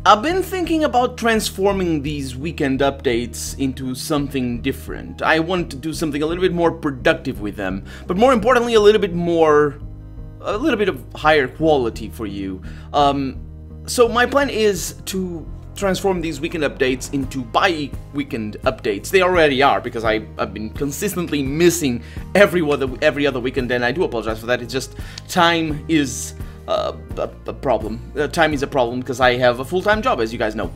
I've been thinking about transforming these weekend updates into something different. I want to do something a little bit more productive with them, but more importantly, a little bit of higher quality for you. So my plan is to transform these weekend updates into bi-weekend updates. They already are, because I've been consistently missing every other weekend, and I do apologize for that. It's just time is a problem. Time is a problem because I have a full-time job, as you guys know.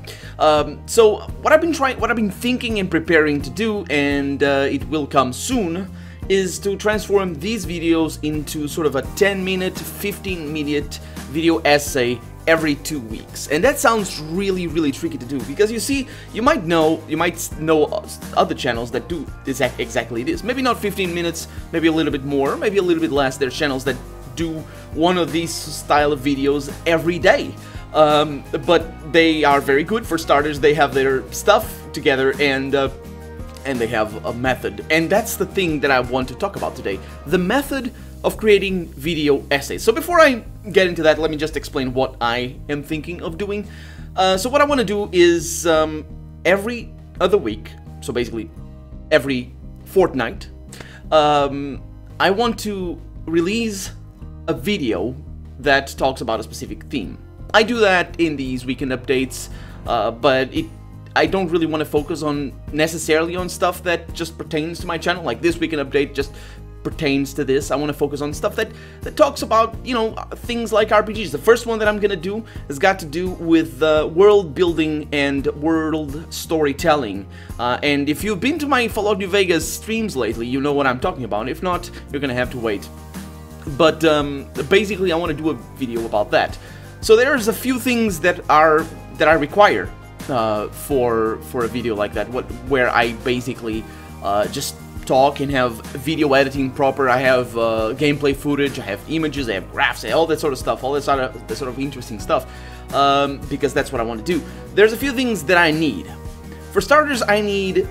So what I've been thinking and preparing to do, and it will come soon, is to transform these videos into sort of a 10-minute, 15-minute video essay every 2 weeks. And that sounds really tricky to do, because you see, you might know other channels that do exactly this. Maybe not 15 minutes, maybe a little bit more, maybe a little bit less. There are channels that do one of these style of videos every day. But they are very good. For starters, they have their stuff together, and they have a method. And that's the thing that I want to talk about today. The method of creating video essays. So before I get into that, let me just explain what I am thinking of doing. So what I want to do is every other week, so basically every fortnight, I want to release a video that talks about a specific theme. I do that in these weekend updates, but I don't really want to focus on necessarily on stuff that just pertains to my channel. Like this weekend update just pertains to this. I want to focus on stuff that talks about, you know, things like RPGs. The first one that I'm gonna do has got to do with world building and world storytelling. And if you've been to my Fallout New Vegas streams lately, you know what I'm talking about. If not, you're gonna have to wait. But basically, I want to do a video about that. So there's a few things that I require for a video like that, where I basically just talk and have video editing proper. I have gameplay footage, I have images, I have graphs, all that sort of stuff, all that sort of interesting stuff, because that's what I want to do. There's a few things that I need. For starters, I need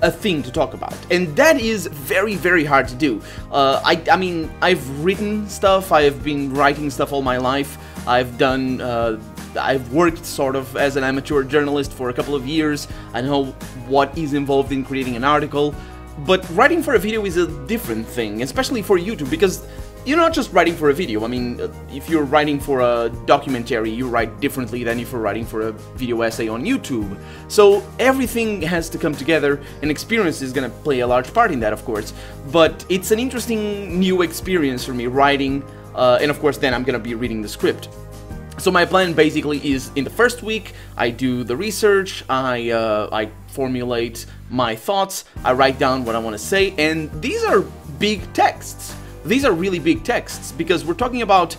a thing to talk about, and that is very hard to do. I mean, I've written stuff, I've been writing stuff all my life. I've worked sort of as an amateur journalist for a couple of years. I know what is involved in creating an article, but writing for a video is a different thing, especially for YouTube, because you're not just writing for a video. I mean, if you're writing for a documentary, you write differently than if you're writing for a video essay on YouTube. So everything has to come together, and experience is gonna play a large part in that, of course. But it's an interesting new experience for me writing, and of course then I'm gonna be reading the script. So my plan basically is, in the first week, I do the research, I formulate my thoughts, I write down what I want to say, and these are big texts. These are really big texts, because we're talking about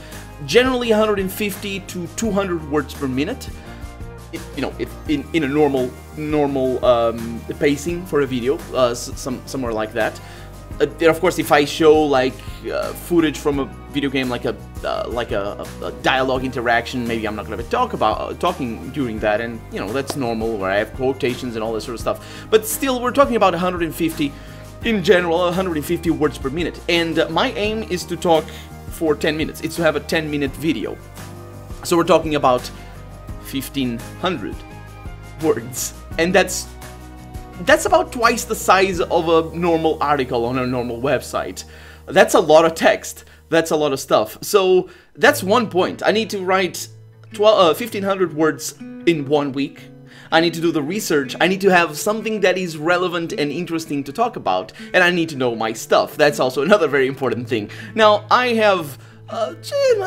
generally 150 to 200 words per minute. You know, if in a normal pacing for a video, somewhere like that. Of course, if I show like footage from a video game, like a dialogue interaction, maybe I'm not going to be talking during that, and you know, that's normal, where I have quotations and all that sort of stuff. But still, we're talking about 150 in general, 150 words per minute, and my aim is to talk for 10 minutes. It's to have a 10-minute video. So we're talking about 1,500 words, and that's about twice the size of a normal article on a normal website. That's a lot of text. That's a lot of stuff. So that's one point. I need to write 1,500 words in 1 week. I need to do the research. I need to have something that is relevant and interesting to talk about. And I need to know my stuff. That's also another very important thing. Now, I have a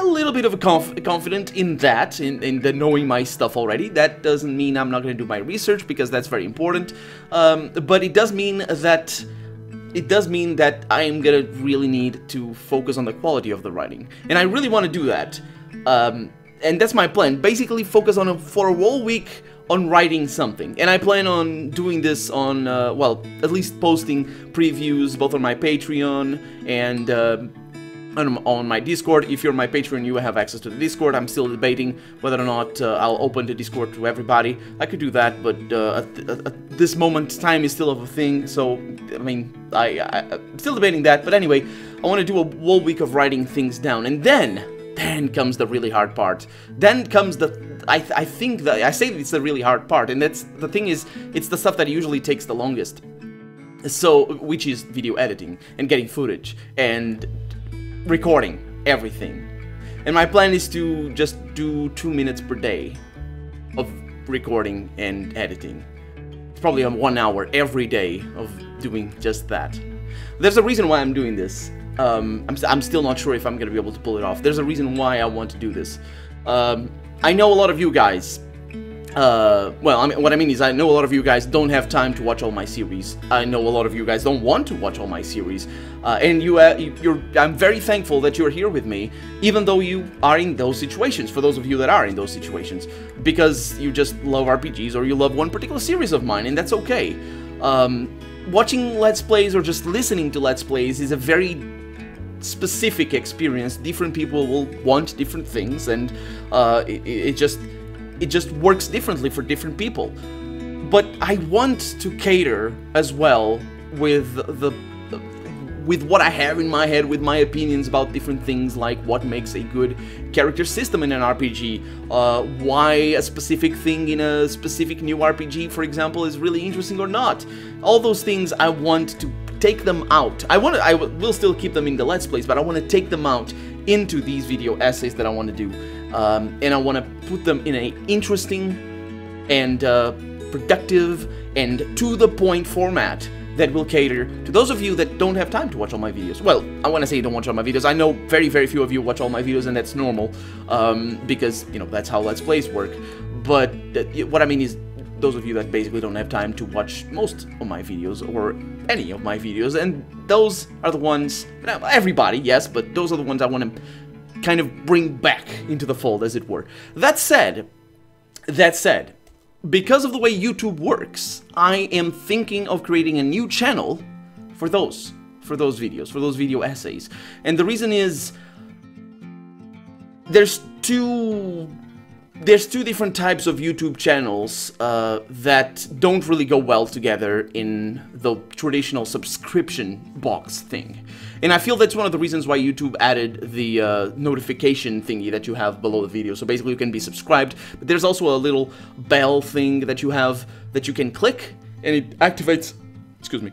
little bit of a confident in that, in the knowing my stuff already. That doesn't mean I'm not going to do my research, because that's very important. But it does mean that I am gonna really need to focus on the quality of the writing, and I really want to do that. And that's my plan. Basically, focus for a whole week on writing something, and I plan on doing this on well, at least posting previews both on my Patreon and on my Discord. If you're my Patreon, you have access to the Discord. I'm still debating whether or not I'll open the Discord to everybody. I could do that, but at this moment, time is still of a thing, so, I mean, I'm still debating that. But anyway, I want to do a whole week of writing things down, and then comes the really hard part. Then comes the I think that I say that it's the really hard part, and that's the thing is, it's the stuff that usually takes the longest. So, which is video editing and getting footage and recording everything. And my plan is to just do 2 minutes per day of recording and editing. It's probably 1 hour every day of doing just that. There's a reason why I'm doing this. I'm still not sure if I'm gonna be able to pull it off. There's a reason why I want to do this. I know a lot of you guys. Well, I mean, what I mean is I know a lot of you guys don't have time to watch all my series. I know a lot of you guys don't want to watch all my series. And I'm very thankful that you're here with me, even though you are in those situations, for those of you that are in those situations, because you just love RPGs or you love one particular series of mine, and that's okay. Watching Let's Plays or just listening to Let's Plays is a very specific experience. Different people will want different things, and it just works differently for different people. But I want to cater as well with what I have in my head, with my opinions about different things, like what makes a good character system in an RPG, why a specific thing in a specific new RPG, for example, is really interesting or not. All those things I want to take them out. I will still keep them in the Let's Plays, but I want to take them out into these video essays that I want to do. And I want to put them in an interesting and productive and to-the-point format that will cater to those of you that don't have time to watch all my videos. Well, I want to say you don't watch all my videos. I know very, very few of you watch all my videos, and that's normal, because, you know, that's how Let's Plays work. But what I mean is those of you that basically don't have time to watch most of my videos, or any of my videos, and those are the ones, everybody, yes, but those are the ones I want to kind of bring back into the fold, as it were. That said, because of the way YouTube works, I am thinking of creating a new channel for those videos, for those video essays. And the reason is, there's two different types of YouTube channels that don't really go well together in the traditional subscription box thing. And I feel that's one of the reasons why YouTube added the notification thingy that you have below the video. So basically you can be subscribed, but there's also a little bell thing that you have that you can click, and it activates, excuse me,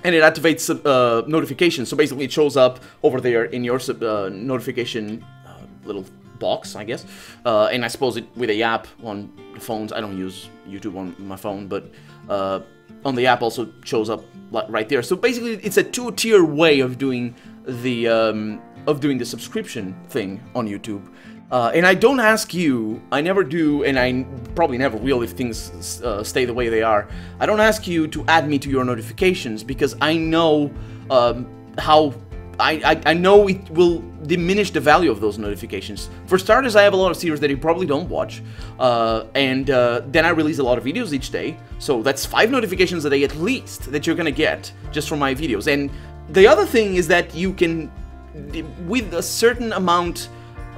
and it activates notifications. So basically it shows up over there in your notification little box, I guess. And I suppose it with a app on the phones. I don't use YouTube on my phone, but on the app also shows up right there. So basically it's a two-tier way of doing the subscription thing on YouTube. And I don't ask you, I never do, and I probably never will if things stay the way they are. I don't ask you to add me to your notifications, because I know how I know it will diminish the value of those notifications. For starters, I have a lot of series that you probably don't watch, and then I release a lot of videos each day, so that's 5 notifications a day at least that you're gonna get just from my videos. And the other thing is that you can, with a certain amount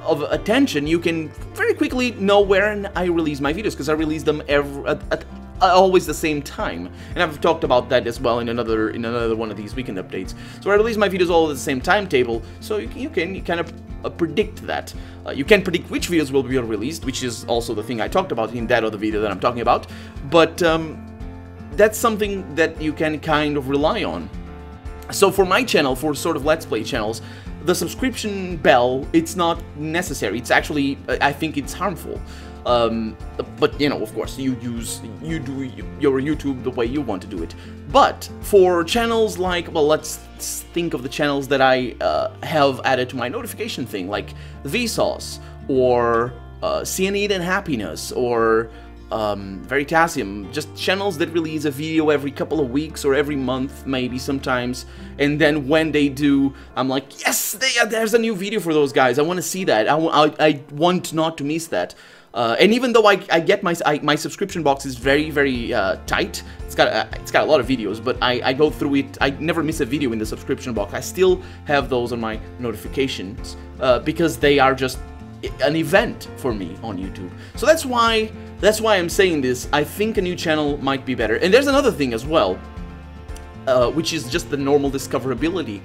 of attention, you can very quickly know when I release my videos, because I release them at always the same time, and I've talked about that as well in another one of these weekend updates. So I release my videos all at the same timetable, so you can kind of predict that. You can predict which videos will be released, which is also the thing I talked about in that other video that I'm talking about, but that's something that you can kind of rely on. So for my channel, for sort of Let's Play channels, the subscription bell, it's not necessary. It's actually, I think it's harmful. But, you know, of course, you do your YouTube the way you want to do it. But for channels like, well, let's think of the channels that I have added to my notification thing, like Vsauce, or Cyanide and Happiness, or Veritasium, just channels that release a video every couple of weeks or every month, maybe sometimes, and then when they do, I'm like, yes, there's a new video for those guys. I want to see that. I want not to miss that. And even though I get my subscription box is very, very tight, it's got a lot of videos, but I go through it. I never miss a video in the subscription box. I still have those on my notifications because they are just an event for me on YouTube. So that's why I'm saying this. I think a new channel might be better. And there's another thing as well, which is just the normal discoverability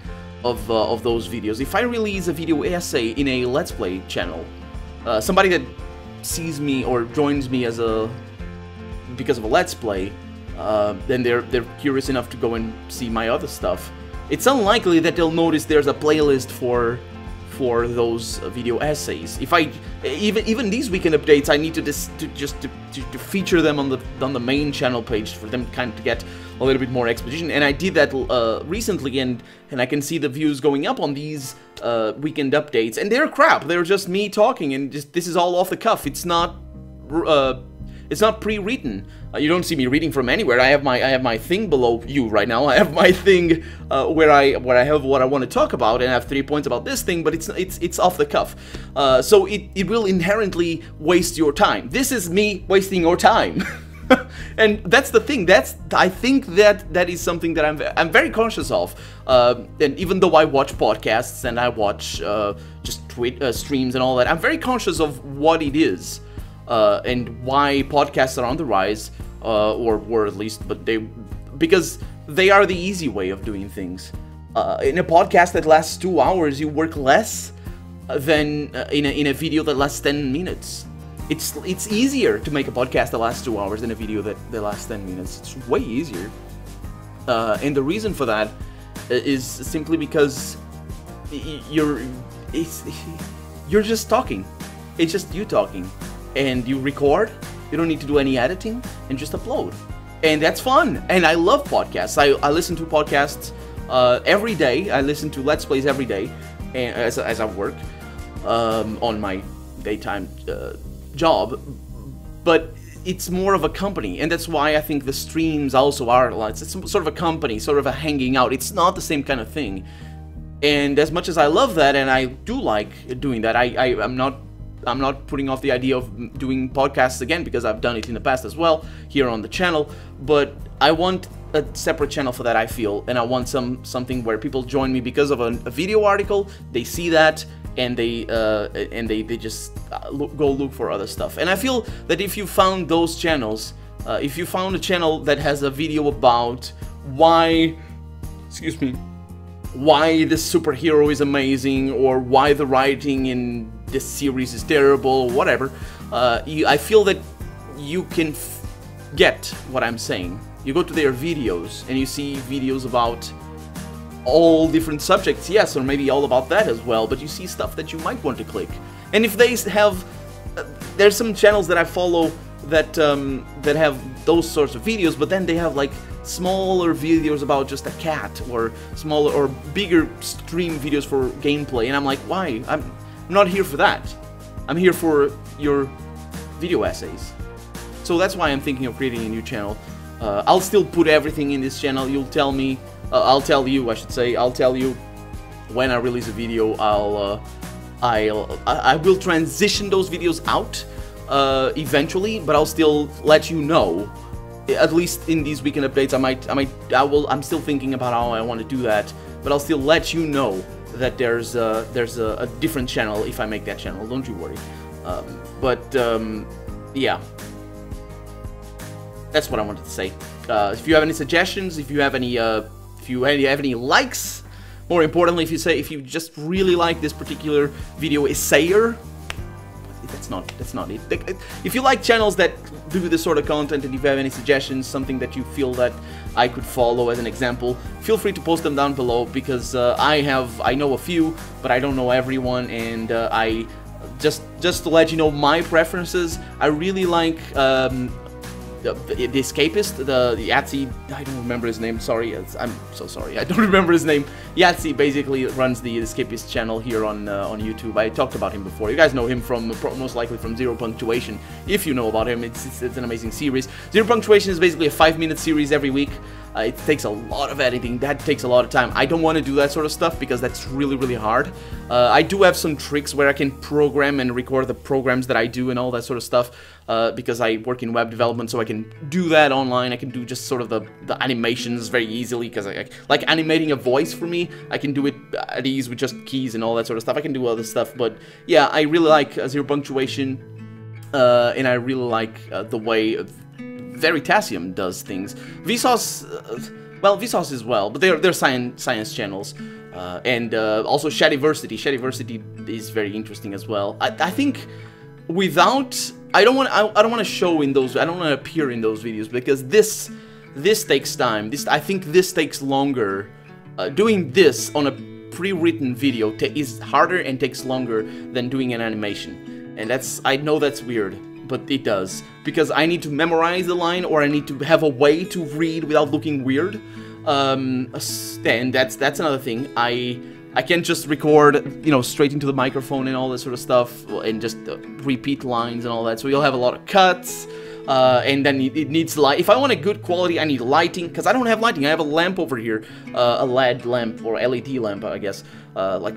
of those videos. If I release a video essay in a Let's Play channel, somebody that sees me or joins me as because of a Let's Play, then they're curious enough to go and see my other stuff. It's unlikely that they'll notice there's a playlist for those video essays. If I even these weekend updates, I need to feature them on the main channel page for them kind of to get a little bit more exposition. And I did that recently, and I can see the views going up on these weekend updates, and they're crap. They're just me talking, and this is all off the cuff. It's not pre-written. You don't see me reading from anywhere. I have my thing below you right now. I have my thing where I have what I want to talk about, and I have 3 points about this thing, but it's off the cuff. So it will inherently waste your time. This is me wasting your time. And that's the thing. I think that is something that I'm very conscious of. And even though I watch podcasts and I watch just streams and all that, I'm very conscious of what it is. And why podcasts are on the rise, or were at least, because they are the easy way of doing things. In a podcast that lasts 2 hours, you work less than in a video that lasts 10 minutes. It's easier to make a podcast that lasts 2 hours than a video that lasts 10 minutes. It's way easier. And the reason for that is simply because you're just talking. It's just you talking. And you record, you don't need to do any editing, and just upload. And that's fun, and I love podcasts. I listen to podcasts every day. I listen to Let's Plays every day, and as I work on my daytime job. But it's more of a company, and that's why I think the streams also are like, it's sort of a company, sort of a hanging out. It's not the same kind of thing. And as much as I love that, and I do like doing that, I'm not putting off the idea of doing podcasts again, because I've done it in the past as well here on the channel, but I want a separate channel for that, I feel, and I want something where people join me because of a video article. They see that, and they just go look for other stuff. And I feel that if you found those channels, if you found a channel that has a video about why this superhero is amazing, or why the writing in this series is terrible, or whatever, I feel that you can get what I'm saying. You go to their videos, and you see videos about all different subjects, yes, or maybe all about that as well, but you see stuff that you might want to click. And if they have, there's some channels that I follow that have those sorts of videos, but then they have like smaller videos about just a cat, or smaller or bigger stream videos for gameplay, and I'm like, why? I'm not here for that. I'm here for your video essays. So that's why I'm thinking of creating a new channel. I'll still put everything in this channel. You'll tell me, I'll tell you, I should say, I'll tell you when I release a video. I will transition those videos out eventually, but I'll still let you know. At least in these weekend updates, I'm still thinking about how I want to do that, but I'll still let you know that there's a different channel if I make that channel. Don't you worry. Yeah, that's what I wanted to say. If you have any suggestions, if you have any likes, more importantly, if you just really like this particular video essayer. That's not it. If you like channels that do this sort of content, and if you have any suggestions, something that you feel that I could follow as an example, feel free to post them down below, because I know a few, but I don't know everyone, and I just to let you know my preferences, I really like the Escapist, the Yahtzee, I don't remember his name, sorry, I'm so sorry, I don't remember his name. Yahtzee basically runs the Escapist channel here on YouTube. I talked about him before. You guys know him from, most likely from Zero Punctuation. If you know about him, it's an amazing series. Zero Punctuation is basically a 5-minute series every week. It takes a lot of editing, that takes a lot of time. I don't want to do that sort of stuff because that's really, really hard. I do have some tricks where I can program and record the programs that I do and all that sort of stuff, because I work in web development, so I can do that online. I can do just sort of the animations very easily, because like animating a voice for me, I can do it at ease with just keys and all that sort of stuff. I can do other stuff, but yeah, I really like Zero Punctuation, and I really like the way Veritasium does things. Vsauce, well, Vsauce as well, but they're science channels, and also Shadiversity. Shadiversity is very interesting as well. I think without... I don't want to show in those... I don't want to appear in those videos, because this takes time. I think this takes longer. Doing this on a pre-written video is harder and takes longer than doing an animation. And I know that's weird, but it does. Because I need to memorize the line, or I need to have a way to read without looking weird. And that's another thing. I can't just record, you know, straight into the microphone and all this sort of stuff, and just repeat lines and all that. So you'll have a lot of cuts, and then it needs light. If I want a good quality, I need lighting, because I don't have lighting. I have a lamp over here, a LED lamp, or LED lamp, I guess, like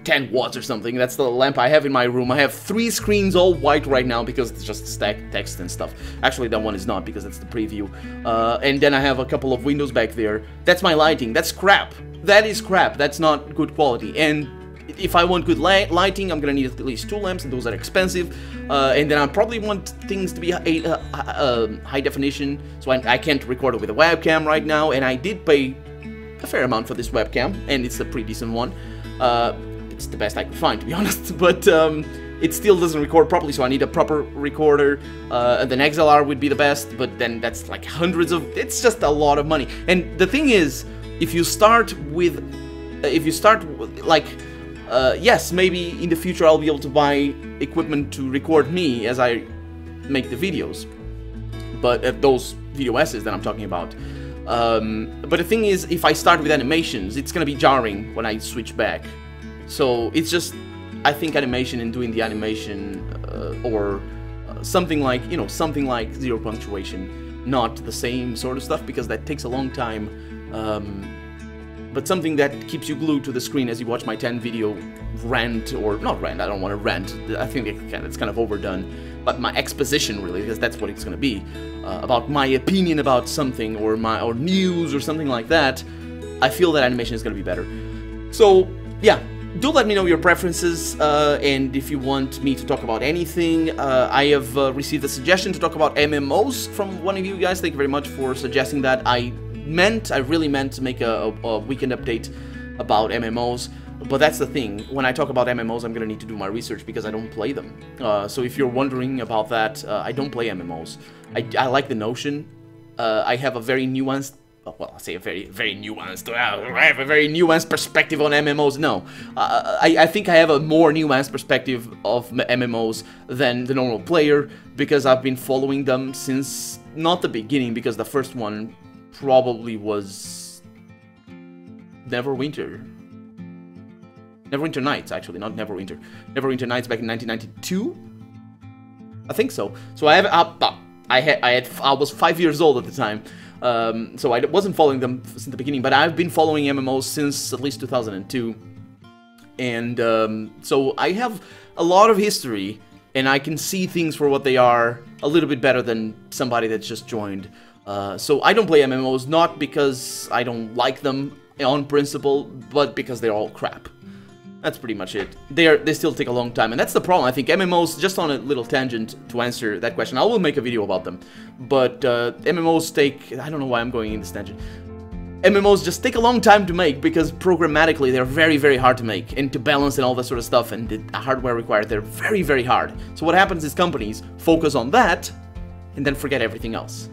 10 watts or something. That's the lamp I have in my room. I have 3 screens all white right now because it's just stacked text and stuff. Actually, that one is not, because it's the preview. And then I have a couple of windows back there. That's my lighting. That's crap. That is crap. That's not good quality. And if I want good lighting, I'm gonna need at least 2 lamps, and those are expensive. And then I probably want things to be high definition, so I can't record it with a webcam right now. And I did pay a fair amount for this webcam, and it's a pretty decent one. It's the best I could find, to be honest, but it still doesn't record properly, so I need a proper recorder. And then XLR would be the best, but then that's like hundreds of... It's just a lot of money. And the thing is, if you start like... yes, maybe in the future I'll be able to buy equipment to record me as I make the videos. But those video essays that I'm talking about. But the thing is, if I start with animations, it's gonna be jarring when I switch back. So it's just, I think animation and doing the animation, or something like, you know, something like Zero Punctuation, not the same sort of stuff, because that takes a long time. But something that keeps you glued to the screen as you watch my 10 video rant, or not rant, I don't want to rant, I think it's kind of overdone, but my exposition really, because that's what it's going to be, about my opinion about something, or news or something like that. I feel that animation is going to be better. So yeah, do let me know your preferences, and if you want me to talk about anything. I have received a suggestion to talk about MMOs from one of you guys. Thank you very much for suggesting that. I really meant to make a weekend update about MMOs, but that's the thing. When I talk about MMOs, I'm gonna need to do my research, because I don't play them. So if you're wondering about that, I don't play MMOs. I like the notion. I have a very nuanced, well, I'll say a very nuanced, I have a very nuanced perspective on MMOs. No, I think I have a more nuanced perspective of MMOs than the normal player, because I've been following them since, not the beginning, because the first one probably was Neverwinter Nights, actually, not Neverwinter. Neverwinter Nights back in 1992, I think so. So I was 5 years old at the time, so I wasn't following them since the beginning. But I've been following MMOs since at least 2002, and so I have a lot of history, and I can see things for what they are a little bit better than somebody that's just joined. So I don't play MMOs, not because I don't like them on principle, but because they're all crap. That's pretty much it. They still take a long time, and that's the problem. I think MMOs, just on a little tangent to answer that question, I will make a video about them, but MMOs take, I don't know why I'm going in this tangent. MMOs just take a long time to make, because programmatically they're very hard to make, and to balance and all that sort of stuff, and the hardware required, they're very hard. So what happens is companies focus on that, and then forget everything else.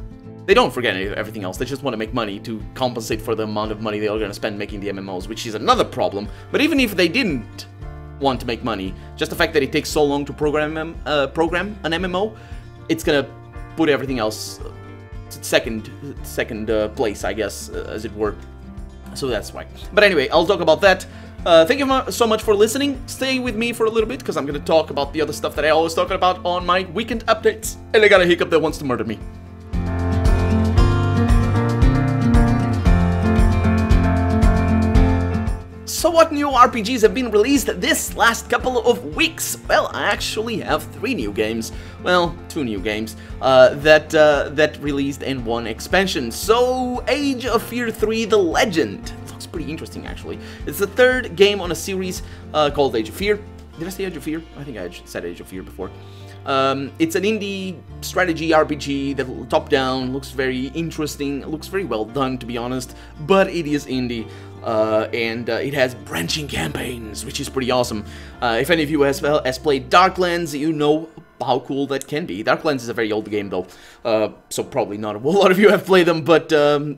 They don't forget everything else, they just want to make money to compensate for the amount of money they are going to spend making the MMOs, which is another problem. But even if they didn't want to make money, just the fact that it takes so long to program an MMO, it's going to put everything else second place, I guess, as it were. So that's why. But anyway, I'll talk about that. Thank you so much for listening. Stay with me for a little bit, because I'm going to talk about the other stuff that I always talk about on my weekend updates. And I got a hiccup that wants to murder me. So what new RPGs have been released this last couple of weeks? Well, I actually have 3 new games. Well, 2 new games that released and 1 expansion. So, Age of Fear 3: The Legend. It looks pretty interesting, actually. It's the 3rd game on a series called Age of Fear. Did I say Age of Fear? I think I said Age of Fear before. It's an indie strategy RPG that top-down, looks very interesting, looks very well done, to be honest, but it is indie. and it has branching campaigns, which is pretty awesome. If any of you has played Darklands, you know how cool that can be. Darklands is a very old game though, so probably not a whole lot of you have played them, but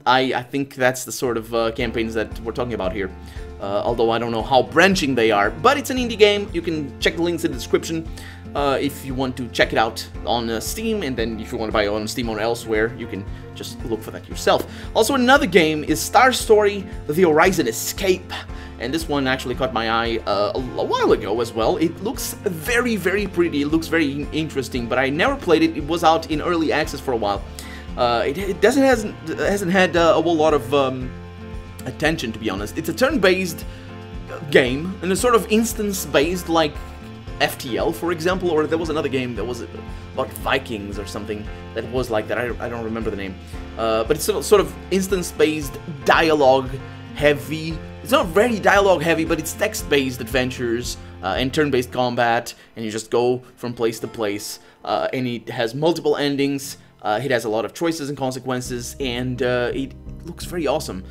I think that's the sort of campaigns that we're talking about here. Although I don't know how branching they are, but it's an indie game. You can check the links in the description if you want to check it out on Steam, and then if you want to buy it on Steam or elsewhere, you can just look for that yourself. Also, another game is Star Story: The Horizon Escape, and this one actually caught my eye a while ago as well. It looks very, very pretty. It looks very interesting, but I never played it. It was out in early access for a while. It hasn't had a whole lot of attention, to be honest. It's a turn-based game, and a sort of instance-based, like FTL, for example, or there was another game that was about Vikings or something that was like that. I don't remember the name. But it's sort of instance-based, dialogue-heavy. It's not very dialogue-heavy, but it's text-based adventures and turn-based combat, and you just go from place to place. And it has multiple endings. It has a lot of choices and consequences, and it looks very awesome.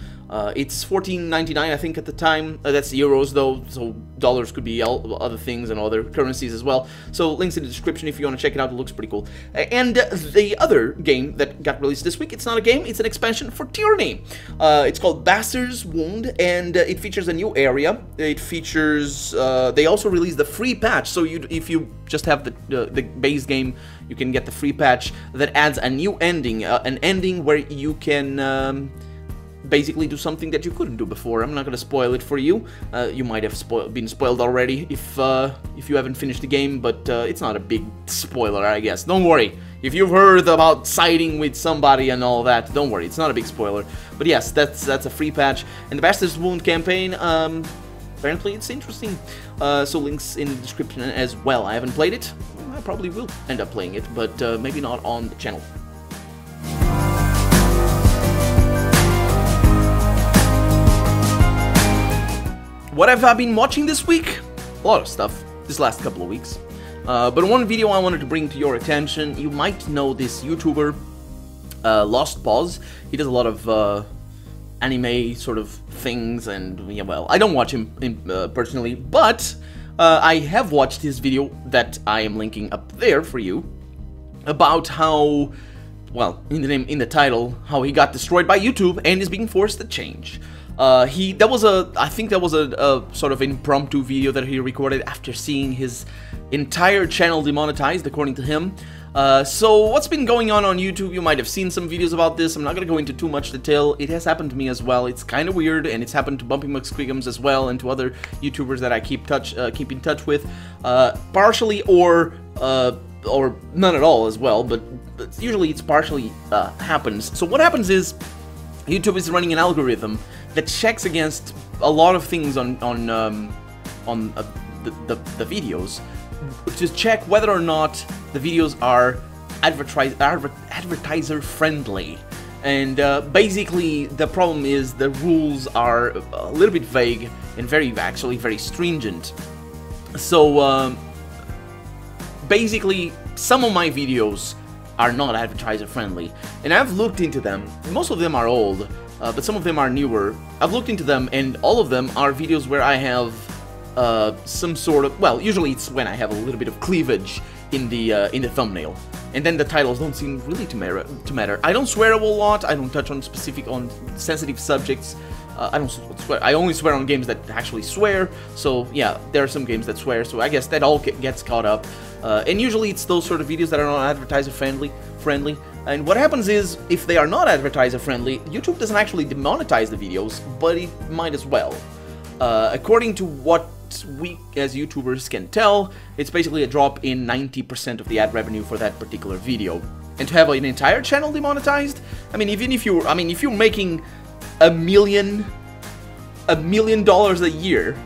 It's $14.99, I think, at the time. That's euros, though, so dollars could be other things and other currencies as well. So links in the description if you want to check it out. It looks pretty cool. And the other game that got released this week, it's not a game, it's an expansion for Tyranny. It's called Bastard's Wound, and it features a new area. It features... they also released the free patch, so if you just have the base game, you can get the free patch that adds a new ending. An ending where you can... basically do something that you couldn't do before. I'm not gonna spoil it for you. You might have been spoiled already if you haven't finished the game, but it's not a big spoiler, I guess. Don't worry. If you've heard about siding with somebody and all that, don't worry. It's not a big spoiler. But yes, that's a free patch. And the Bastard's Wound campaign, apparently it's interesting. So links in the description as well. I haven't played it. I probably will end up playing it, but maybe not on the channel. What have I been watching this week? A lot of stuff, this last couple of weeks. But one video I wanted to bring to your attention, you might know this YouTuber, Lost Pause. He does a lot of anime sort of things, and yeah, well, I don't watch him personally, but I have watched his video that I am linking up there for you, about how, well, in the title, how he got destroyed by YouTube and is being forced to change. I think that was a sort of impromptu video that he recorded after seeing his entire channel demonetized, according to him. So what's been going on YouTube? You might have seen some videos about this. I'm not gonna go into too much detail. It has happened to me as well. It's kind of weird, and it's happened to Bumpy McSquigums as well, and to other YouTubers that I keep in touch with, partially or none at all as well. But usually it's partially happens. So what happens is YouTube is running an algorithm that checks against a lot of things on the videos to check whether or not the videos are advertiser friendly. And basically the problem is the rules are a little bit vague and actually very stringent. So basically some of my videos are not advertiser friendly, and I've looked into them. Most of them are old, but some of them are newer. I've looked into them, and all of them are videos where I have some sort of, well, usually it's when I have a little bit of cleavage in the thumbnail, and then the titles don't seem really to matter. I don't swear a whole lot. I don't touch on sensitive subjects. I don't swear. I only swear on games that actually swear. So yeah, there are some games that swear. So I guess that all gets caught up. And usually it's those sort of videos that are not advertiser friendly. And what happens is, if they are not advertiser friendly, YouTube doesn't actually demonetize the videos, but it might as well. According to what we as YouTubers can tell, it's basically a drop in 90% of the ad revenue for that particular video. And to have an entire channel demonetized, I mean, even if you're making $1 million a year,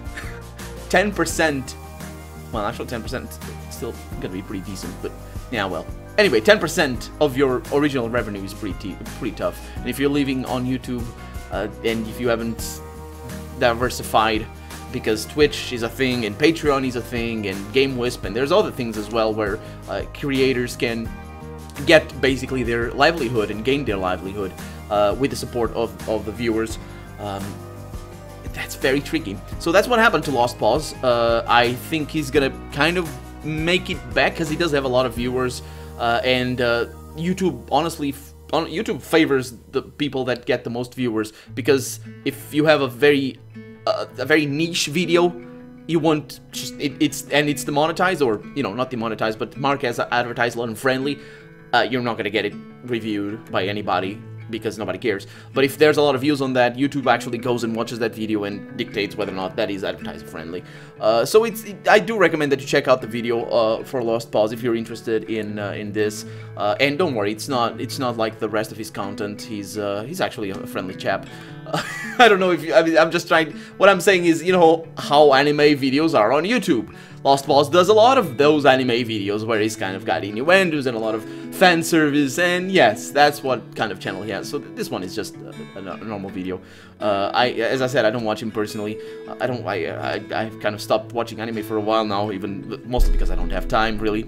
10%, well, actually 10% is still gonna be pretty decent, but yeah, well. Anyway, 10% of your original revenue is pretty tough. And if you're living on YouTube, and if you haven't diversified, because Twitch is a thing, and Patreon is a thing, and GameWisp, and there's other things as well where creators can get basically their livelihood and gain their livelihood with the support of the viewers. that's very tricky. So that's what happened to Lost Pause. I think he's gonna kind of make it back because he does have a lot of viewers, and YouTube, honestly, YouTube favors the people that get the most viewers, because if you have a very niche video, you want just it's demonetized, or not demonetized, but marked as advertised unfriendly. You're not gonna get it reviewed by anybody because nobody cares. But if there's a lot of views on that, YouTube actually goes and watches that video and dictates whether or not that is advertiser friendly. So I do recommend that you check out the video for Lost Pause if you're interested in this. And don't worry, it's not like the rest of his content. He's actually a friendly chap. I don't know if I'm just trying. What I'm saying is, how anime videos are on YouTube. Lost Pause does a lot of those anime videos where he's kind of got innuendos and a lot of fan service, and yes, that's what kind of channel he has. So this one is just a normal video. As I said, I don't watch him personally. I've kind of stopped watching anime for a while now, even mostly because I don't have time really,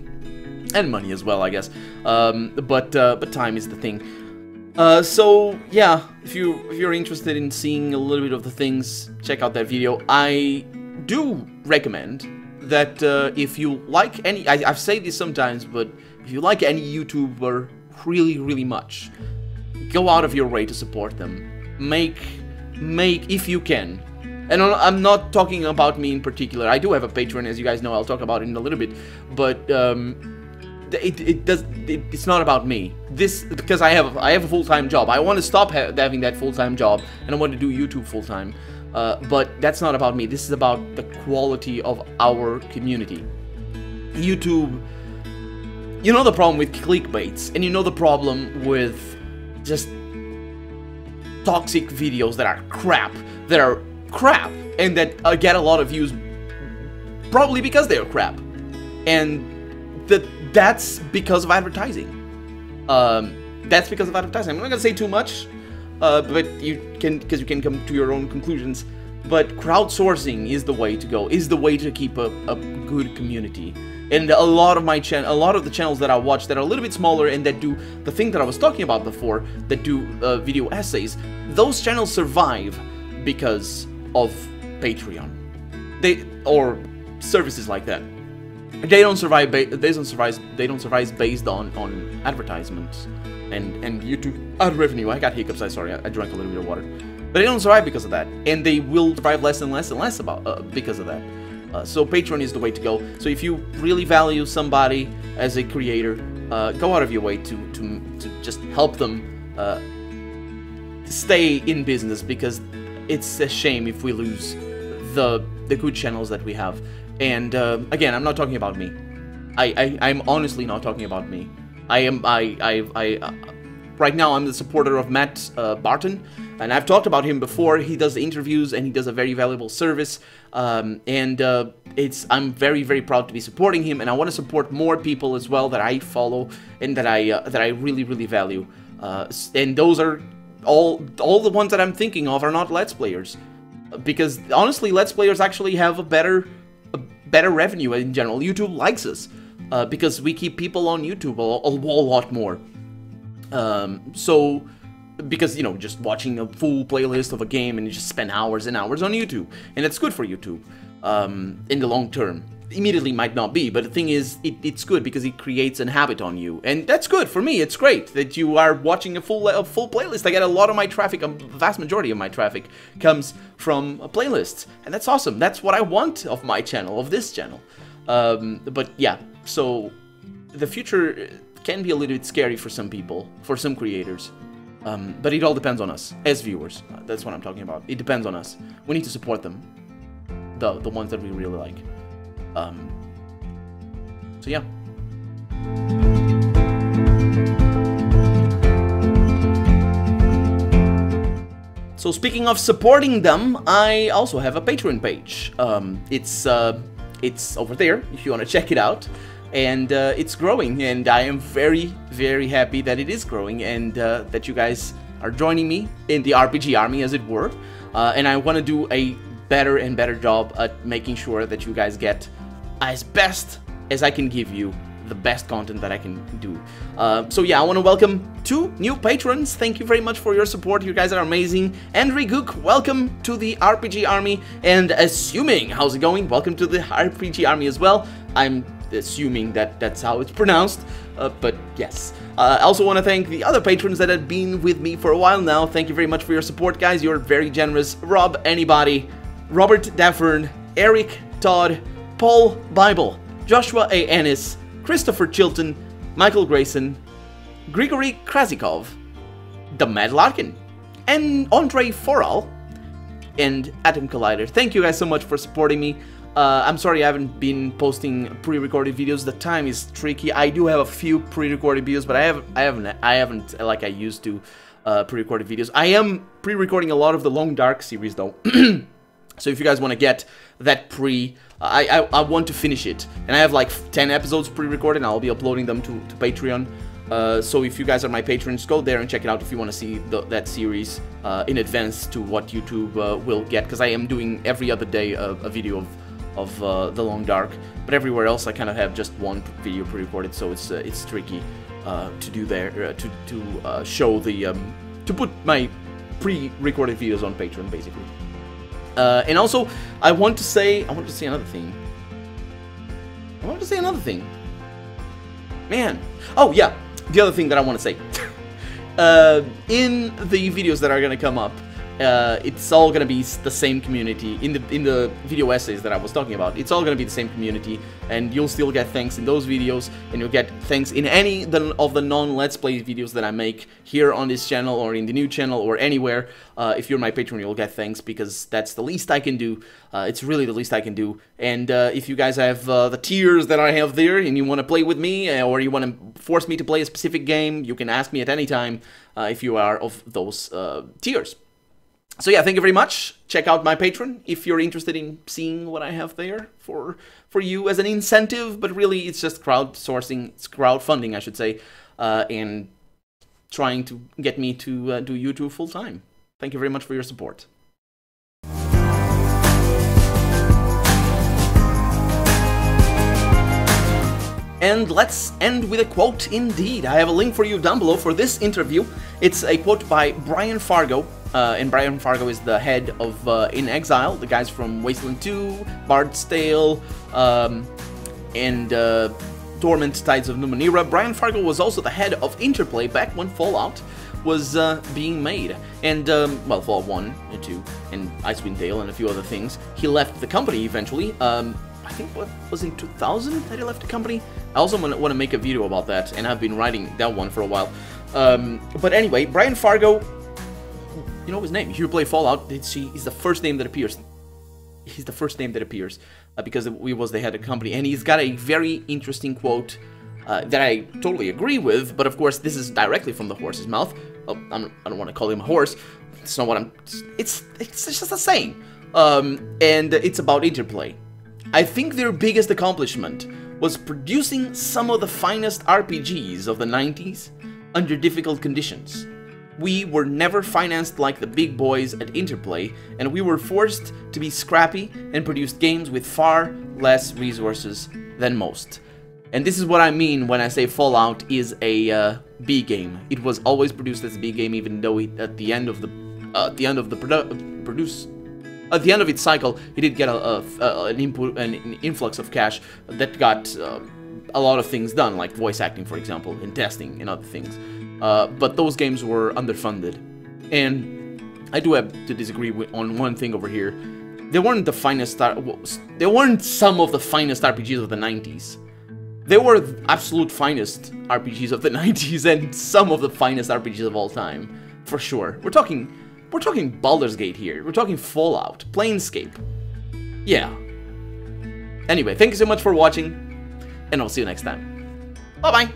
and money as well, I guess. But time is the thing. So yeah, if you're interested in seeing a little bit of the things, check out that video. I do recommend that if you like any, I've said this sometimes, but if you like any YouTuber really much, go out of your way to support them. Make if you can. And I'm not talking about me in particular. I do have a Patreon, as you guys know. I'll talk about it in a little bit, but it's not about me. Because I have a full-time job. I want to stop having that full-time job, and I want to do YouTube full-time. But that's not about me. This is about the quality of our community. YouTube, you know the problem with clickbaits, and you know the problem with just toxic videos that are crap, and that get a lot of views, probably because they are crap, and that's because of advertising. That's because of advertising. I'm not gonna say too much. But you can come to your own conclusions. But crowdsourcing is the way to go, is the way to keep a good community. And a lot of the channels that I watch that are a little bit smaller and that do the thing that I was talking about before, that do video essays, those channels survive because of Patreon. Or services like that. They don't survive based on advertisements and YouTube ad revenue. I got hiccups. Sorry, I drank a little bit of water. But they don't survive because of that, and they will survive less and less because of that. So Patreon is the way to go. So if you really value somebody as a creator, go out of your way to just help them stay in business, because it's a shame if we lose the good channels that we have. And again, I'm not talking about me. I'm honestly not talking about me. Right now I'm the supporter of Matt Barton, and I've talked about him before. He does interviews and he does a very valuable service, I'm very proud to be supporting him, and I want to support more people as well that I follow and that I really value. And those are all the ones that I'm thinking of are not Let's Players, because honestly, Let's Players actually have a better revenue in general. YouTube likes us because we keep people on YouTube a lot more. So, because, just watching a full playlist of a game and you just spend hours and hours on YouTube, and it's good for YouTube in the long term. Immediately might not be, but the thing is, it's good because it creates a habit on you, and that's good for me. It's great that you are watching a full playlist. I get a lot of my traffic, a vast majority of my traffic comes from playlists, and that's awesome. That's what I want of my channel, of this channel. But yeah, so the future can be a little bit scary for some people, for some creators, but it all depends on us as viewers. That's what I'm talking about. It depends on us. We need to support them, the ones that we really like. So yeah. So speaking of supporting them, I also have a Patreon page. It's over there if you want to check it out. And it's growing, and I am very happy that it is growing, and that you guys are joining me in the RPG army, as it were. And I want to do a better and better job at making sure that you guys get as best as I can give you the best content that I can do. So yeah, I want to welcome 2 new patrons. Thank you very much for your support. You guys are amazing. Andrew Gook, welcome to the RPG Army. And Assuming, how's it going? Welcome to the RPG Army as well. I'm assuming that that's how it's pronounced, but yes. I also want to thank the other patrons that have been with me for a while now. Thank you very much for your support, guys. You're very generous. Rob Anybody, Robert Daffern, Eric Todd, Paul Bible, Joshua A. Ennis, Christopher Chilton, Michael Grayson, Grigory Krasikov, The Mad Larkin, and Andre Foral, and Atom Collider. Thank you guys so much for supporting me. I'm sorry I haven't been posting pre-recorded videos. The time is tricky. I do have a few pre-recorded videos, but I haven't like I used to pre-recorded videos. I am pre-recording a lot of the Long Dark series though. So if you guys want to get that I want to finish it, and I have like 10 episodes pre-recorded, and I'll be uploading them to Patreon. So if you guys are my patrons, go there and check it out if you want to see that series in advance to what YouTube will get, because I am doing every other day a video of The Long Dark, but everywhere else I kind of have just one video pre-recorded, so it's tricky to do there, to show the, to put my pre-recorded videos on Patreon, basically. And also, I want to say another thing. Man. Oh, yeah. The other thing that I want to say. In the videos that are going to come up, it's all going to be the same community. In the video essays that I was talking about, it's all going to be the same community, and you'll still get thanks in those videos, and you'll get thanks in any of the non-Let's Play videos that I make here on this channel, or in the new channel, or anywhere. If you're my patron, you'll get thanks, because that's the least I can do. It's really the least I can do. And if you guys have the tiers that I have there, and you want to play with me, or you want to force me to play a specific game, you can ask me at any time if you are of those tiers. So yeah, thank you very much. Check out my Patreon if you're interested in seeing what I have there for you as an incentive, but really it's just crowdfunding, I should say, and trying to get me to do YouTube full time. Thank you very much for your support. And let's end with a quote indeed. I have a link for you down below for this interview. It's a quote by Brian Fargo. And Brian Fargo is the head of In Exile, the guys from Wasteland 2, Bard's Tale, and Torment Tides of Numenera. Brian Fargo was also the head of Interplay back when Fallout was being made. And, well, Fallout 1 and 2, and Icewind Dale, and a few other things. He left the company eventually. I think what was in 2000 that he left the company. I also want to make a video about that, and I've been writing that one for a while. But anyway, Brian Fargo, you know his name. If you play Fallout, he's the first name that appears. He's the first name that appears because he was the head of the company, and he's got a very interesting quote that I totally agree with. But of course, this is directly from the horse's mouth. Oh, I don't want to call him a horse. It's not what I'm. It's just a saying, and it's about Interplay. I think their biggest accomplishment was producing some of the finest RPGs of the 90s under difficult conditions. We were never financed like the big boys at Interplay, and we were forced to be scrappy and produced games with far less resources than most. And this is what I mean when I say Fallout is a B game. It was always produced as a B game, even though at the end of its cycle, it did get an influx of cash that got a lot of things done, like voice acting, for example, and testing and other things. But those games were underfunded, and I do have to disagree on one thing over here. They weren't the finest. They weren't some of the finest RPGs of the 90s. They were the absolute finest RPGs of the 90s, and some of the finest RPGs of all time, for sure. We're talking Baldur's Gate here. We're talking Fallout, Planescape. Yeah. Anyway, thank you so much for watching, and I'll see you next time. Bye-bye!